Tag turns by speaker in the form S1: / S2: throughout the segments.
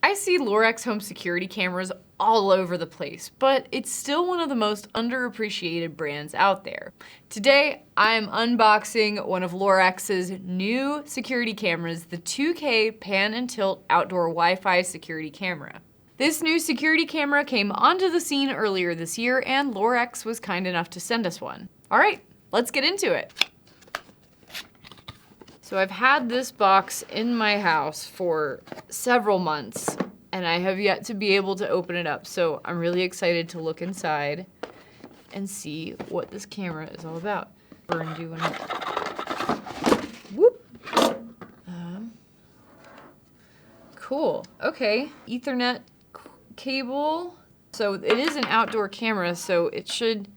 S1: I see Lorex home security cameras all over the place, but it's still one of the most underappreciated brands out there. Today, I'm unboxing one of Lorex's new security cameras, the 2K Pan and Tilt Outdoor Wi-Fi security camera. This new security camera came onto the scene earlier this year, and Lorex was kind enough to send us one. All right, let's get into it. So I've had this box in my house for several months, and I have yet to be able to open it up. So I'm really excited to look inside and see what this camera is all about. We're gonna do one. Whoop. Cool. Okay. Ethernet cable. So it is an outdoor camera, so it should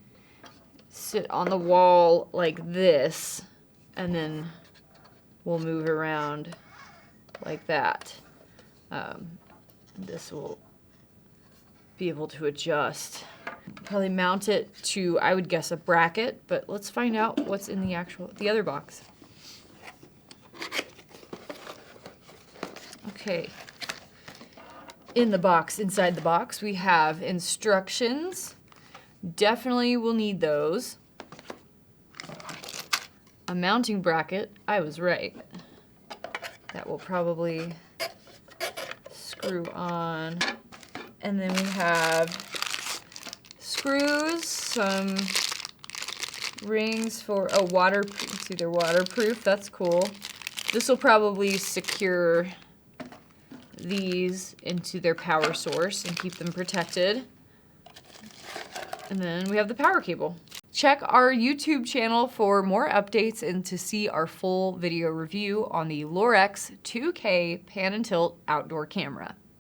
S1: sit on the wall like this, and then we'll move around like that. This will be able to adjust. Probably mount it to, I would guess, a bracket, but let's find out what's in the other box. Okay. In the box, inside the box, we have instructions. Definitely will need those. A mounting bracket, I was right. That will probably screw on. And then we have screws, some rings for, waterproof. See, they're waterproof, that's cool. This will probably secure these into their power source and keep them protected. And then we have the power cable. Check our YouTube channel for more updates and to see our full video review on the Lorex 2K Pan and Tilt outdoor camera.